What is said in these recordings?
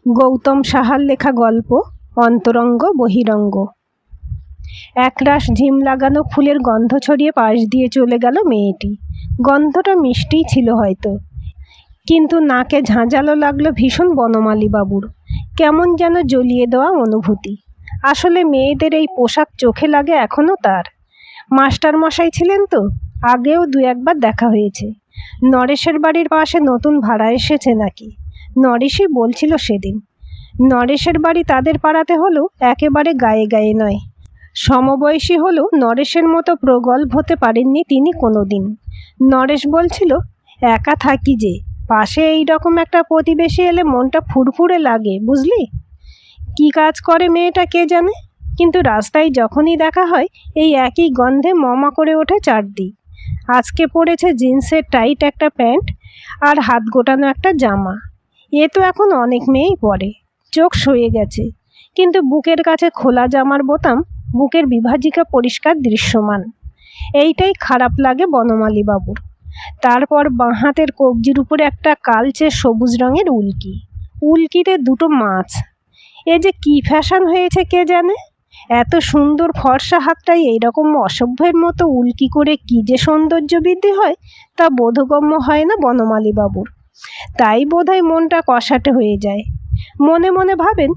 গৌতম সাহার লেখা গল্প অন্তরঙ্গ বহিরঙ্গ। একরাশ ঝিম লাগানো ফুলের গন্ধ ছড়িয়ে পাশ দিয়ে চলে গেল মেয়েটি। গন্ধটা মিষ্টিই ছিল হয়তো, কিন্তু নাকে ঝাঁঝালো লাগলো ভীষণ বনমালী বাবুর। কেমন যেন জ্বলিয়ে দেওয়া অনুভূতি। আসলে মেয়েদের এই পোশাক চোখে লাগে এখনও তার। মাস্টার মশাই ছিলেন তো, আগেও দু একবার দেখা হয়েছে। নরেশের বাড়ির পাশে নতুন ভাড়া এসেছে নাকি, নরেশই বলছিল সেদিন। নরেশের বাড়ি তাদের পাড়াতে হলেও একেবারে গায়ে গায়ে নয়। সমবয়সী হলেও নরেশের মতো প্রগল্ভ হতে পারেননি তিনি কোনোদিন। নরেশ বলছিল, একা থাকি যে, পাশে এই রকম একটা প্রতিবেশী এলে মনটা ফুরফুরে লাগে, বুঝলি। কি কাজ করে মেয়েটা কে জানে, কিন্তু রাস্তায় যখনই দেখা হয় এই একই গন্ধে মমা করে ওঠে চারদিক। আজকে পরেছে জিন্সের টাইট একটা প্যান্ট আর হাত গোটানো একটা জামা। এ তো এখন অনেক মেয়েই পরে। চোখ সয়ে গেছে, কিন্তু বুকের কাছে খোলা জামার বোতাম, বুকের বিভাজিকা পরিষ্কার দৃশ্যমান। এইটাই খারাপ লাগে বনমালী বাবুর। তারপর বাঁ হাতের কবজির উপরে একটা কালচে সবুজ রঙের উল্কি, উল্কিতে দুটো মাছ। এ যে কি ফ্যাশন হয়েছে কে জানে। এত সুন্দর ফর্সা হাতটাই এইরকম অসভ্যের মতো উল্কি করে কি যে সৌন্দর্য বৃদ্ধি হয় তা বোধগম্য হয় না বনমালী বাবুর। তাই বোধহয় মনটা কষাটে হয়ে যায়। মনে মনে ভাবেন,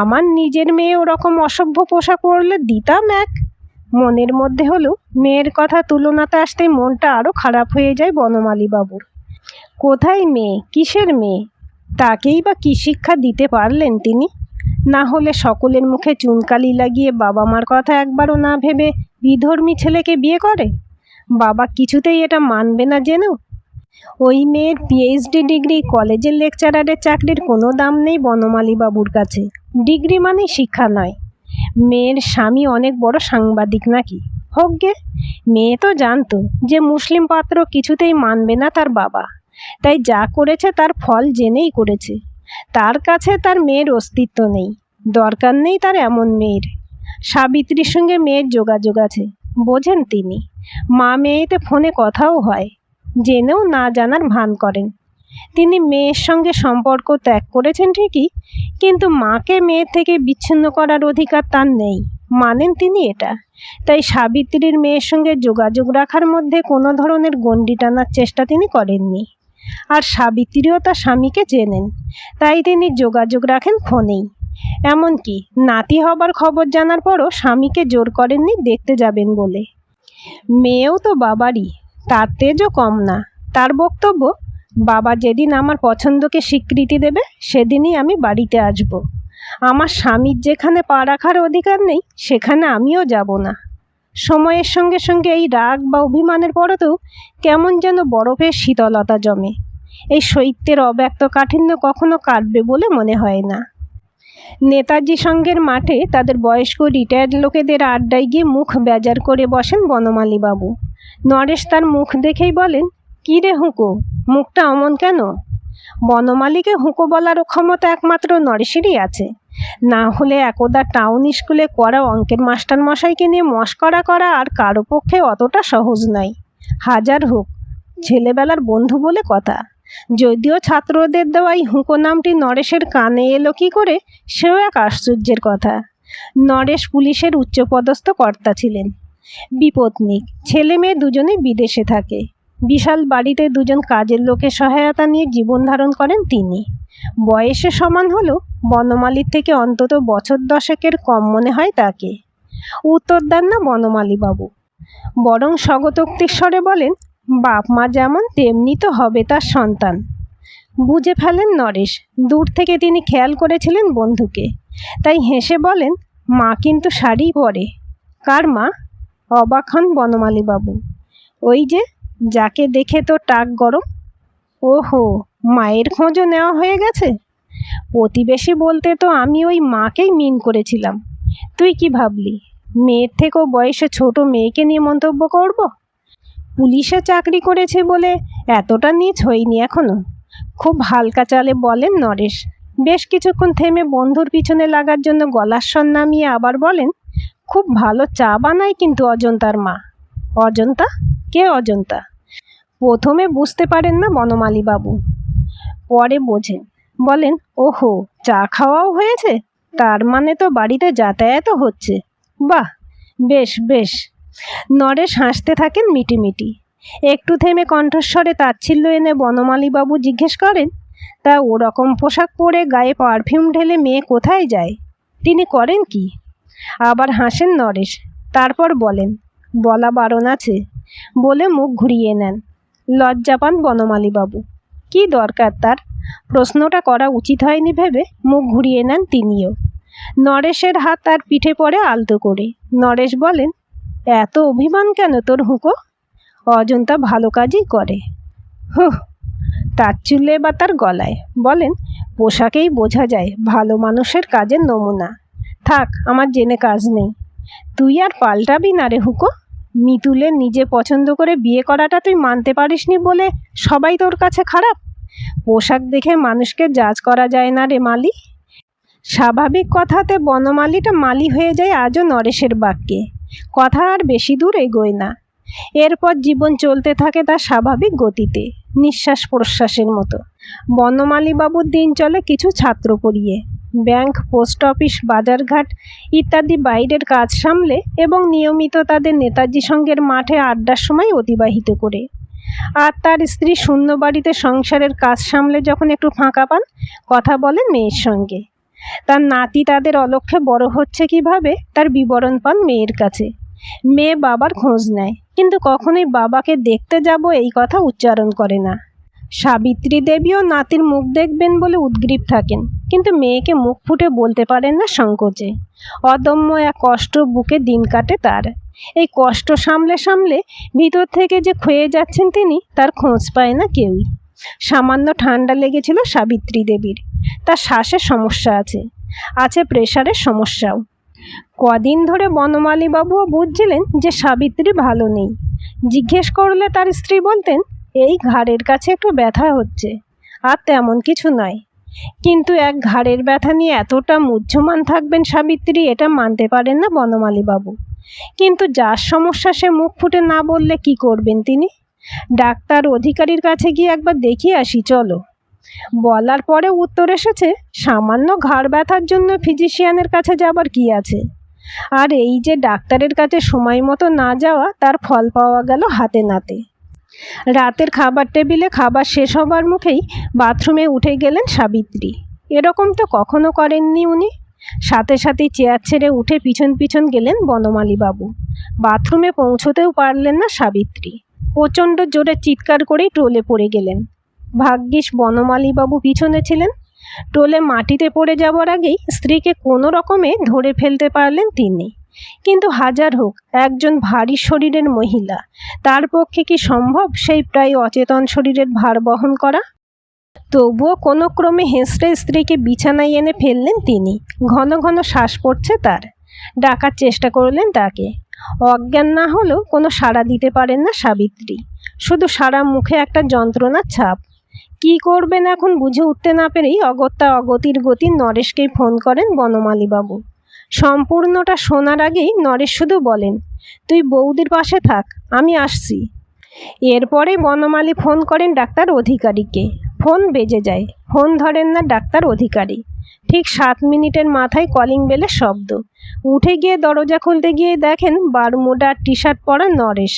আমার নিজের মেয়ে ওরকম অসভ্য পোশাক পরলে দিতাম এক। মনের মধ্যে হলেও মেয়ের কথা তুলনাতে আসতে মনটা আরও খারাপ হয়ে যায় বনমালী বাবুর। কোথায় মেয়ে, কিসের মেয়ে, তাকেই বা কী শিক্ষা দিতে পারলেন তিনি। না হলে সকলের মুখে চুনকালি লাগিয়ে বাবা মার কথা একবারও না ভেবে বিধর্মী ছেলেকে বিয়ে করে। বাবা কিছুতেই এটা মানবে না জেনেও। ওই মেয়ের পিএইচডি ডিগ্রি, কলেজের লেকচারারের চাকরির কোনো দাম নেই বনমালী বাবুর কাছে। ডিগ্রি মানে শিক্ষা নয়। মেয়ের স্বামী অনেক বড় সাংবাদিক নাকি, হোক গে। মেয়ে তো জানতো যে মুসলিম পাত্র কিছুতেই মানবে না তার বাবা, তাই যা করেছে তার ফল জেনেই করেছে। তার কাছে তার মেয়ের অস্তিত্ব নেই, দরকার নেই তার এমন মেয়ের। সাবিত্রীর সঙ্গে মেয়ের যোগাযোগ আছে, বোঝেন তিনি। মা মেয়েতে ফোনে কথাও হয়, জেনেও না জানার ভান করেন। তিনি মেয়ের সঙ্গে সম্পর্ক ত্যাগ করেছেন ঠিকই, কিন্তু মাকে মেয়ের থেকে বিচ্ছিন্ন করার অধিকার তার নেই, মানেন তিনি এটা। তাই সাবিত্রীর মেয়ের সঙ্গে যোগাযোগ রাখার মধ্যে কোনো ধরনের গণ্ডি টানার চেষ্টা তিনি করেননি। আর সাবিত্রীও তার স্বামীকে চেনেন, তাই তিনি যোগাযোগ রাখেন ফোনেই। এমনকি নাতি হবার খবর জানার পরও স্বামীকে জোর করেননি দেখতে যাবেন বলে। মেয়েও তো বাবারই, তার তেজও কম না। তার বক্তব্য, বাবা যেদিন আমার পছন্দকে স্বীকৃতি দেবে সেদিনই আমি বাড়িতে আসব। আমার স্বামীর যেখানে পা রাখার অধিকার নেই সেখানে আমিও যাব না। সময়ের সঙ্গে সঙ্গে এই রাগ বা অভিমানের পরতেও কেমন যেন বরফের শীতলতা জমে। এই শৈত্যের অব্যক্ত কাঠিন্য কখনো কাটবে বলে মনে হয় না। নেতাজি সঙ্গের মাঠে তাদের বয়স্ক রিটায়ার্ড লোকেদের আড্ডায় গিয়ে মুখ বেজার করে বসেন বনমালী বাবু। নরেশ তার মুখ দেখেই বলেন, কী রে হুঁকো, মুখটা অমন কেন। বনমালীকে হুঁকো বলারও ক্ষমতা একমাত্র নরেশেরই আছে। না হলে একদা টাউন স্কুলে করা অঙ্কের মাস্টার মশাইকে নিয়ে মশকরা করা আর কারো পক্ষে অতটা সহজ নয়। হাজার হোক ছেলেবেলার বন্ধু বলে কথা। যদিও ছাত্রদের দেওয়াই হুঁকো নামটি নরেশের কানে এলো কী করে, সেও এক আশ্চর্যের কথা। নরেশ পুলিশের উচ্চপদস্থ কর্তা ছিলেন, বিপত্নিক, ছেলে মেয়ে দুজনেই বিদেশে থাকে। বিশাল বাড়িতে দুজন কাজের লোকের সহায়তা নিয়ে জীবন ধারণ করেন তিনি। বয়সে সমান হলেও বনমালীর থেকে অন্তত বছর দশেকের কম মনে হয় তাকে। উত্তর দেন না বনমালী বাবু, বরং স্বগতোক্তির স্বরে বলেন, বাপ মা যেমন তেমনি তো হবে তার সন্তান। বুঝে ফেলেন নরেশ, দূর থেকে তিনি খেয়াল করেছিলেন বন্ধুকে, তাই হেসে বলেন, মা কিন্তু শাড়ি পরে। কার মা? অবাক হন বনমালী বাবু। ওই যে, যাকে দেখে তো টাক গরম। ওহো, মায়ের খোঁজও নেওয়া হয়ে গেছে। প্রতিবেশী বলতে তো আমি ওই মাকেই মিন করেছিলাম। তুই কি ভাবলি, মেয়ের থেকেও বয়সে ছোট মেয়েকে নিয়ে মন্তব্য করব? পুলিশে চাকরি করেছে বলে এতটা নীচ হইনি এখনো। খুব হালকা চালে বলেন নরেশ। বেশ কিছুক্ষণ থেমে বন্ধুর পিছনে লাগার জন্য গলার স্বর নামিয়ে আবার বলেন, খুব ভালো চা বানায় কিন্তু অজন্তার মা। অজন্তা? কে অজন্তা? প্রথমে বুঝতে পারেন না বনমালী বাবু, পরে বোঝেন। বলেন, ওহো, চা খাওয়াও হয়েছে? তার মানে তো বাড়িতে যাতায়াতও হচ্ছে। বাহ, বেশ বেশ। নরেশ হাসতে থাকেন মিটিমিটি। একটু থেমে কণ্ঠস্বরে তাচ্ছিল্য এনে বনমালীবাবু জিজ্ঞেস করেন, তা ওরকম পোশাক পরে গায়ে পারফিউম ঢেলে মেয়ে কোথায় যায়? তিনি করেন কি? আবার হাসেন নরেশ। তারপর বলেন, বলা বারণ আছে, বলে মুখ ঘুরিয়ে নেন। লজ্জা পান বনমালীবাবু। কি দরকার তার? প্রশ্নটা করা উচিত হয়নি ভেবে মুখ ঘুরিয়ে নেন তিনিও। নরেশের হাত তার পিঠে পড়ে আলতো করে। নরেশ বলেন, এত অভিমান কেন তোর হুঁকো? অজন্তা ভালো কাজই করে। হুহ, তাচ্ছিল্যে বা তার গলায়। বলেন, পোশাকেই বোঝা যায় ভালো মানুষের কাজের নমুনা। থাক, আমার জেনে কাজ নেই। তুই আর পাল্টাবি না রে হুঁকো। মিতুলের নিজে পছন্দ করে বিয়ে করাটা তুই মানতে পারিসনি বলে সবাই তোর কাছে খারাপ? পোশাক দেখে মানুষকে জাজ করা যায় না রে মালি। স্বাভাবিক কথাতে বনমালীটা মালি হয়ে যায় আজও নরেশের বাক্যে। কথা আর বেশি দূর এগোয় না। এরপর জীবন চলতে থাকে তার স্বাভাবিক গতিতে, নিঃশ্বাস প্রশ্বাসের মতো। বনমালীবাবুর দিন চলে কিছু ছাত্র পড়িয়ে। ব্যাংক, পোস্ট অফিস, বাজারঘাট ইত্যাদি বাইরের কাজ সামলে এবং নিয়মিত তাদের নেতাজি সঙ্গের মাঠে আড্ডার সময় অতিবাহিত করে। আর তার স্ত্রী শূন্য বাড়িতে সংসারের কাজ সামলে যখন একটু ফাঁকা পান, কথা বলেন মেয়ের সঙ্গে। তার নাতি তাদের অলক্ষ্যে বড় হচ্ছে কিভাবে তার বিবরণ পান মেয়ের কাছে। মেয়ে বাবার খোঁজ নেয়, কিন্তু কখনোই বাবাকে দেখতে যাব এই কথা উচ্চারণ করে না। সাবিত্রী দেবীও নাতির মুখ দেখবেন বলে উদ্গ্রীব থাকেন, কিন্তু মেয়েকে মুখ ফুটে বলতে পারেন না সংকোচে। অদম্য এক কষ্ট বুকে দিন কাটে তার। এই কষ্ট সামলে সামলে ভিতর থেকে যে ক্ষয়ে যাচ্ছেন তিনি, তার খোঁজ পায় না কেউই। সামান্য ঠান্ডা লেগেছিল সাবিত্রী দেবীর। তার শ্বাসের সমস্যা আছে, আছে প্রেশারের সমস্যাও। কদিন ধরে বনমালীবাবুও বুঝছিলেন যে সাবিত্রী ভালো নেই। জিজ্ঞেস করলে তার স্ত্রী বলতেন, এই ঘাড়ের কাছে একটু ব্যথা হচ্ছে, আর তেমন কিছু নয়। কিন্তু এক ঘাড়ের ব্যথা নিয়ে এতটা মুহ্যমান থাকবেন সাবিত্রী, এটা মানতে পারেন না বনমালীবাবু। কিন্তু যার সমস্যা সে মুখ ফুটে না বললে কি করবেন তিনি? ডাক্তার অধিকারীর কাছে গিয়ে একবার দেখিয়ে আসি চলো। বলার পরে উত্তর এসেছে, সামান্য ঘাড় ব্যথার জন্য ফিজিশিয়ানের কাছে যাবার কি আছে? আর এই যে ডাক্তারের কাছে সময় মতো না যাওয়া, তার ফল পাওয়া গেল হাতে নাতে। রাতের খাবার টেবিলে খাবার শেষ হবার মুখেই বাথরুমে উঠে গেলেন সাবিত্রী। এরকম তো কখনো করেননি উনি। সাথে সাথেই চেয়ার ছেড়ে উঠে পিছন পিছন গেলেন বনমালীবাবু। বাথরুমে পৌঁছতেও পারলেন না সাবিত্রী। প্রচণ্ড জোরে চিৎকার করেই টোলে পড়ে গেলেন। ভাগ্যিস বনমালীবাবু পিছনে ছিলেন। টোলে মাটিতে পড়ে যাওয়ার আগেই স্ত্রীকে কোনো রকমে ধরে ফেলতে পারলেন তিনি। কিন্তু হাজার হোক, একজন ভারী শরীরের মহিলা, তার পক্ষে কি সম্ভব সেই প্রায় অচেতন শরীরের ভার বহন করা? তবুও কোনো ক্রমে হেঁচড়ে স্ত্রীকে বিছানায় এনে ফেললেন তিনি। ঘন ঘন শ্বাস পড়ছে তার। ডাকার চেষ্টা করলেন তাকে। অজ্ঞান না হলেও কোনো সাড়া দিতে পারেন না সাবিত্রী। শুধু সারা মুখে একটা যন্ত্রণার ছাপ। কি করবেন এখন বুঝে উঠতে না পেরেই অগত্যা অগতির গতি নরেশকেই ফোন করেন বনমালীবাবু। সম্পূর্ণটা শোনার আগেই নরেশ শুধু বলেন, তুই বৌদির পাশে থাক, আমি আসছি। এরপরে বনমালী ফোন করেন ডাক্তার অধিকারীকে। ফোন বেজে যায়, ফোন ধরেন না ডাক্তার অধিকারী। ঠিক 7 মিনিটের মাথায় কলিং বেলের শব্দ। উঠে গিয়ে দরজা খুলতে গিয়ে দেখেন বারমুডা টি শার্ট পরা নরেশ,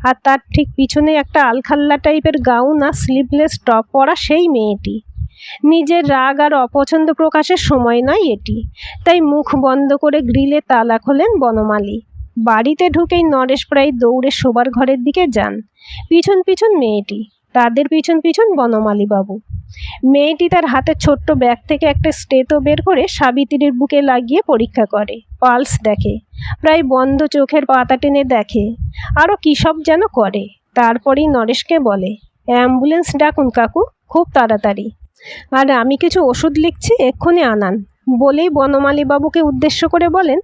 আর তার ঠিক পিছনে একটা আলখাল্লা টাইপের গাউন আর স্লিভলেস টপ পরা সেই মেয়েটি। নিজের রাগ আর অপছন্দ প্রকাশের সময় নয় এটি, তাই মুখ বন্ধ করে গ্রিলে তালা খোলেন বনমালী। বাড়িতে ঢুকেই নরেশ প্রায় দৌড়ে শোবার ঘরের দিকে যান। পিছন পিছন মেয়েটি, তাদের পিছন পিছন বনমালীবাবু। মেয়েটি তার হাতের ছোট্ট ব্যাগ থেকে একটা স্টেথো বের করে সাবিত্রীর বুকে লাগিয়ে পরীক্ষা করে, পালস দেখে, প্রায় বন্ধ চোখের পাতা টেনে দেখে, আরও কী সব যেন করে। তারপরেই নরেশকে বলে, অ্যাম্বুলেন্স ডাকুন কাকু, খুব তাড়াতাড়ি। আর আমি কিছু ওষুধ লিখছি, এক্ষুনি আনান। বলেই বনমালীবাবুকে উদ্দেশ্য করে বলেন,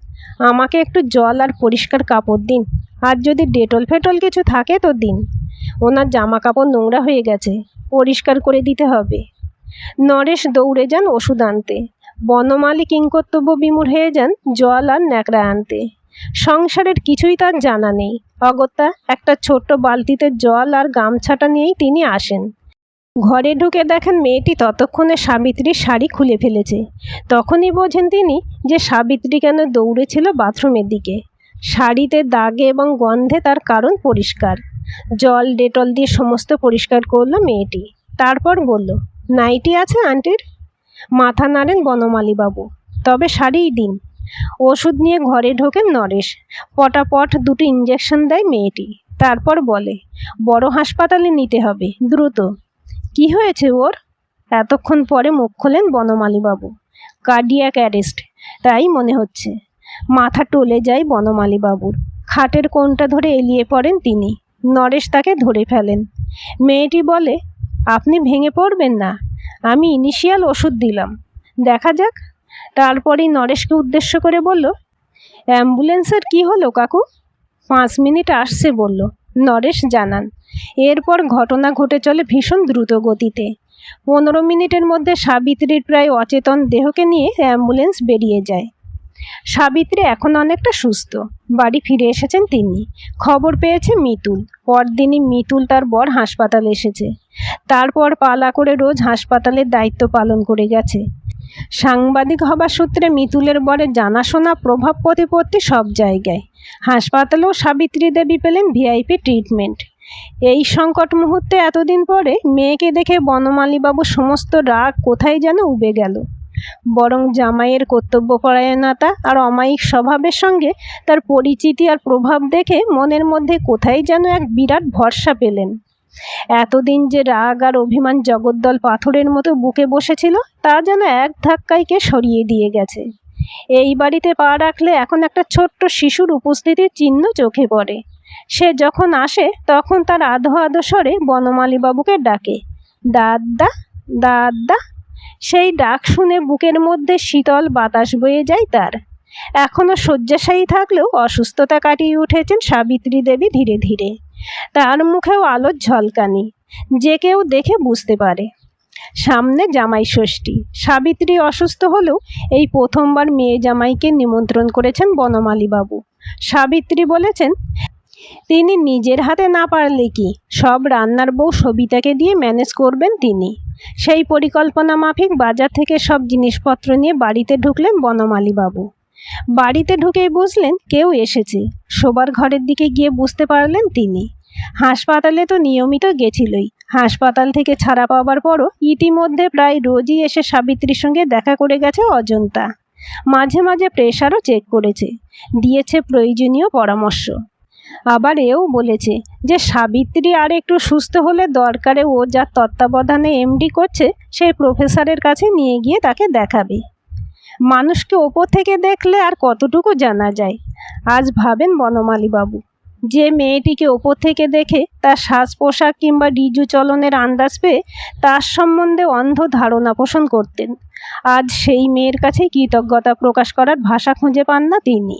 আমাকে একটু জল আর পরিষ্কার কাপড় দিন, আর যদি ডেটল ফেটল কিছু থাকে তো দিন। ওনার জামা কাপড় নোংরা হয়ে গেছে, পরিষ্কার করে দিতে হবে। নরেশ দৌড়ে যান ওষুধ আনতে। বনমালী কিংকর্তব্য বিমূঢ় হয়ে যান জল আর ন্যাকড়া আনতে। সংসারের কিছুই তার জানা নেই। অগত্যা একটা ছোট্ট বালতিতে জল আর গামছাটা নিয়েই তিনি আসেন। ঘরে ঢুকে দেখেন মেয়েটি ততক্ষণে সাবিত্রীর শাড়ি খুলে ফেলেছে। তখনই বোঝেন তিনি যে সাবিত্রী কেন দৌড়েছিল বাথরুমের দিকে। শাড়িতে দাগে এবং গন্ধে তার কারণ পরিষ্কার। জল ডেটল দিয়ে সমস্ত পরিষ্কার করলো মেয়েটি। তারপর বলল, নাইটি আছে আন্টির? মাথা নাড়েন বনমালীবাবু। তবে শাড়িই দিন। ওষুধ নিয়ে ঘরে ঢোকেন নরেশ। পটাপট দুটো ইঞ্জেকশন দেয় মেয়েটি। তারপর বলে, বড় হাসপাতালে নিতে হবে দ্রুত। কি হয়েছে ওর? এতক্ষণ পরে মুখ খোলেন বনমালীবাবু। কার্ডিয়াক অ্যারেস্ট তাই মনে হচ্ছে। মাথা টলে যায় বনমালীবাবুর। খাটের কোণটা ধরে এলিয়ে পড়েন তিনি। নরেশ তাকে ধরে ফেলেন। মেয়েটি বলে, আপনি ভেঙে পড়বেন না, আমি ইনিশিয়াল ওষুধ দিলাম, দেখা যাক। তারপরেই নরেশকে উদ্দেশ্য করে বলল, অ্যাম্বুলেন্সের কি হলো কাকু? 5 মিনিট আসছে বলল, নরেশ জানান। এরপর ঘটনা ঘটে চলে ভীষণ দ্রুত গতিতে। 15 মিনিটের মধ্যে সাবিত্রীর প্রায় অচেতন দেহকে নিয়ে অ্যাম্বুলেন্স বেরিয়ে যায়। সাবিত্রী এখন অনেকটা সুস্থ। বাড়ি ফিরে এসেছেন তিনি। খবর পেয়েছে মিতুল। পরদিনই মিতুল তার বর হাসপাতালে এসেছে। তারপর পালা করে রোজ হাসপাতালের দায়িত্ব পালন করে গেছে। সাংবাদিক হবার সূত্রে মিতুলের বরের জানাশোনা প্রভাব প্রতিপত্তি সব জায়গায়। হাসপাতালেও সাবিত্রী দেবী পেলেন ভিআইপি ট্রিটমেন্ট। এই সংকট মুহূর্তে এতদিন পরে মেয়েকে দেখে বনমালীবাবু সমস্ত রাগ কোথায় যেন উবে গেল। বরং জামাইয়ের কর্তব্যপরায়ণতা আর অমায়িক স্বভাবের সঙ্গে তার পরিচিতি আর প্রভাব দেখে মনের মধ্যে কোথায় যেন এক বিরাট ভরসা পেলেন। এতদিন যে রাগ আর অভিমান জগদ্দল পাথরের মতো বুকে বসেছিল তা যেন এক ধাক্কাইকে সরিয়ে দিয়ে গেছে। এই বাড়িতে পা রাখলে এখন একটা ছোট্ট শিশুর উপস্থিতির চিহ্ন চোখে পড়ে। সে যখন আসে তখন তার আধো আধো স্বরে বনমালীবাবুকে ডাকে, দাদা দাদা। সেই ডাক শুনে বুকের মধ্যে শীতল বাতাস বয়ে যায় তার। এখনও শয্যাশায়ী থাকলেও অসুস্থতা কাটিয়ে উঠেছেন সাবিত্রী দেবী ধীরে ধীরে। তার মুখেও আলোর ঝলকানি, যে কেউ দেখে বুঝতে পারে। সামনে জামাই ষষ্ঠী। সাবিত্রী অসুস্থ হলেও এই প্রথমবার মেয়ে জামাইকে নিমন্ত্রণ করেছেন বনমালীবাবু। সাবিত্রী বলেছেন, তিনি নিজের হাতে না পারলে কি, সব রান্নার বউ সবিতাকে দিয়ে ম্যানেজ করবেন তিনি। সেই পরিকল্পনা মাফিক বাজার থেকে সব জিনিসপত্র নিয়ে বাড়িতে ঢুকলেন বনমালীবাবু। বাড়িতে ঢুকেই বুঝলেন কেউ এসেছে। শোবার ঘরের দিকে গিয়ে বুঝতে পারলেন তিনি। হাসপাতালে তো নিয়মিত গেছিলই। হাসপাতাল থেকে ছাড়া পাওয়ার পরও ইতিমধ্যে প্রায় রোজই এসে সাবিত্রীর সঙ্গে দেখা করে গেছে অজন্তা। মাঝে মাঝে প্রেশারও চেক করেছে, দিয়েছে প্রয়োজনীয় পরামর্শ। আবার এও বলেছে যে সাবিত্রী আর একটু সুস্থ হলে দরকারে ও যার তত্ত্বাবধানে এমডি করছে সেই প্রফেসরের কাছে নিয়ে গিয়ে তাকে দেখাবে। মানুষকে ওপর থেকে দেখলে আর কতটুকু জানা যায়। আজ ভাবেন বনমালীবাবু, যে মেয়েটিকে ওপর থেকে দেখে তার সাজ পোশাক কিংবা রিজু চলনের আন্দাজ পেয়ে তার সম্বন্ধে অন্ধ ধারণা পোষণ করতেন, আজ সেই মেয়ের কাছে কৃতজ্ঞতা প্রকাশ করার ভাষা খুঁজে পান না তিনি।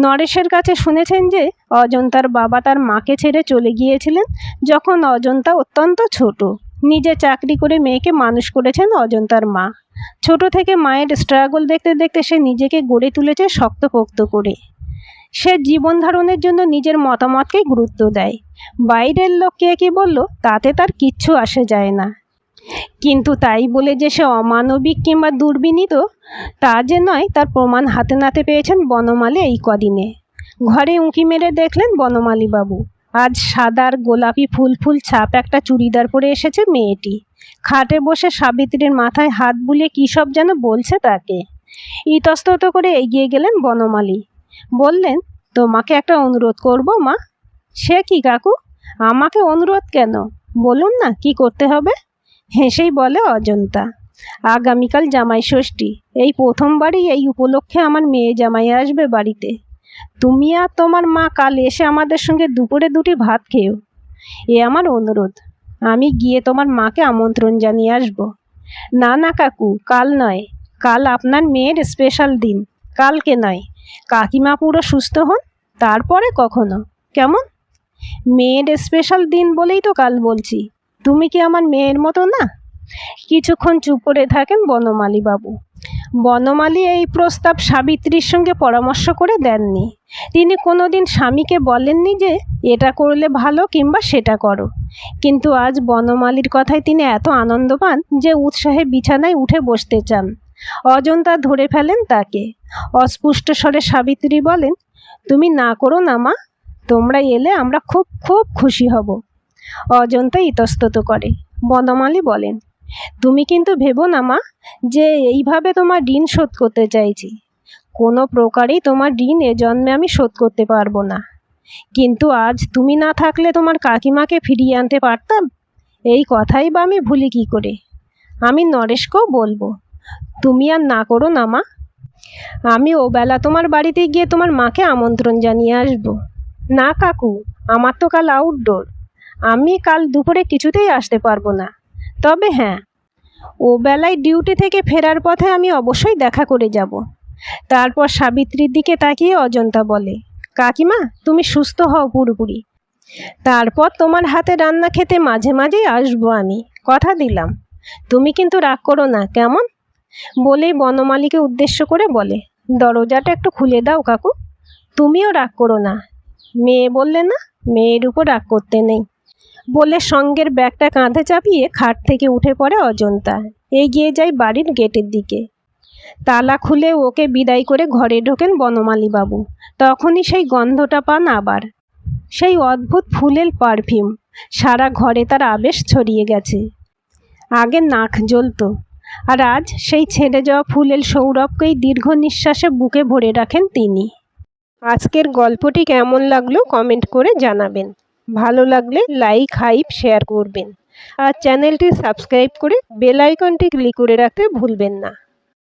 নরেশের কাছে শুনেছেন যে অজন্তার বাবা তার মাকে ছেড়ে চলে গিয়েছিলেন যখন অজন্তা অত্যন্ত ছোট। নিজে চাকরি করে মেয়েকে মানুষ করেছেন অজন্তার মা। ছোট থেকে মায়ের স্ট্রাগল দেখতে দেখতে সে নিজেকে গড়ে তুলেছে শক্তপোক্ত করে। সে জীবন ধারণের জন্য নিজের মতামতকে গুরুত্ব দেয়। বাইরের লোক কে কি বলল তাতে তার কিচ্ছু আসে যায় না। কিন্তু তাই বলে যে সে অমানবিক কিংবা দুর্বিনীত তা যে নয়, তার প্রমাণ হাতে নাতে পেয়েছেন বনমালী এই কদিনে। ঘরে উঁকি মেরে দেখলেন বনমালীবাবু। আজ সাদার গোলাপি ফুল ফুল ছাপ একটা চুড়িদার পরে এসেছে মেয়েটি। খাটে বসে সাবিত্রীর মাথায় হাত বুলিয়ে কী সব যেন বলছে তাকে। ইতস্তত করে এগিয়ে গেলেন বনমালী। বললেন, তোমাকে একটা অনুরোধ করব মা। সে কি কাকু, আমাকে অনুরোধ কেন, বলুন না কি করতে হবে। হেসেই বলে অজন্তা, আগামীকাল জামাই ষষ্ঠী। এই প্রথমবারই এই উপলক্ষে আমার মেয়ে জামাই আসবে বাড়িতে। তুমি আর তোমার মা কাল এসে আমাদের সঙ্গে দুপুরে দুটি ভাত খেও। এ আমার অনুরোধ। আমি গিয়ে তোমার মাকে আমন্ত্রণ জানিয়ে আসব। না না কাকু, কাল নয়। কাল আপনার মেয়ের স্পেশাল দিন। কালকে নয়, কাকিমা পুরো সুস্থ হন তারপরে কখনো, কেমন? মেয়ের স্পেশাল দিন বলেই তো কাল বলছি। তুমি কি আমার মেয়ের মতো না? কিছুক্ষণ চুপ করে থাকেন বনমালীবাবু। বনমালী এই প্রস্তাব সাবিত্রীর সঙ্গে পরামর্শ করে দেননি। তিনি কোনোদিন স্বামীকে বলেননি যে এটা করলে ভালো কিংবা সেটা করো, কিন্তু আজ বনমালীর কথায় তিনি এত আনন্দ পান যে উৎসাহে বিছানায় উঠে বসতে চান। অজন্তা ধরে ফেলেন তাকে। অস্পুষ্ট স্বরে সাবিত্রী বলেন, তুমি না করো না মা, তোমরা এলে আমরা খুব খুব খুশি হব। অজন্তা ইতস্তত করে। বনমালী বলেন, তুমি কিন্তু ভেবো না মা যে এইভাবে তোমার ঋণ শোধ করতে চাইছি। কোনো প্রকারেই তোমার ঋণ এ জন্মে আমি শোধ করতে পারবো না। কিন্তু আজ তুমি না থাকলে তোমার কাকিমাকে ফিরিয়ে আনতে পারতাম? এই কথাই বা আমি ভুলি কি করে? আমি নরেশকেও বলবো। তুমি আর না করো না মা। আমি ওবেলা তোমার বাড়িতে গিয়ে তোমার মাকে আমন্ত্রণ জানিয়ে আসবো। না কাকু, আমার তো কাল আউটডোর। আমি কাল দুপুরে কিছুতেই আসতে পারবো না। তবে হ্যাঁ, ও বেলায় ডিউটি থেকে ফেরার পথে আমি অবশ্যই দেখা করে যাব। তারপর সাবিত্রীর দিকে তাকিয়ে অজন্তা বলে, কাকিমা তুমি সুস্থ হও পুরোপুরি। তারপর তোমার হাতে রান্না খেতে মাঝে মাঝেই আসবো আমি, কথা দিলাম। তুমি কিন্তু রাগ করো না, কেমন? বলেই বনমালীকে উদ্দেশ্য করে বলে, দরজাটা একটু খুলে দাও কাকু। তুমিও রাগ করো না, মেয়ে বললে না, মেয়ের উপর রাগ করতে নেই। বলে সঙ্গের ব্যাগটা কাঁধে চাপিয়ে খাট থেকে উঠে পড়ে অজন্তা। এগিয়ে যায় বাড়ির গেটের দিকে। তালা খুলে ওকে বিদায় করে ঘরে ঢোকেন বনমালী বাবু। তখনই সেই গন্ধটা পান আবার, সেই অদ্ভুত ফুলের পারফিউম। সারা ঘরে তার আবেশ ছড়িয়ে গেছে। আগে নাক জ্বলত, আর আজ সেই ছেড়ে যাওয়া ফুলের সৌরভকেই দীর্ঘ নিঃশ্বাসে বুকে ভরে রাখেন তিনি। আজকের গল্পটি কেমন লাগলো কমেন্ট করে জানাবেন। ভালো লাগলে লাইক, হাইপ, শেয়ার করবেন। আর চ্যানেলটি সাবস্ক্রাইব করে বেল আইকনটি ক্লিক করে রাখতে ভুলবেন না।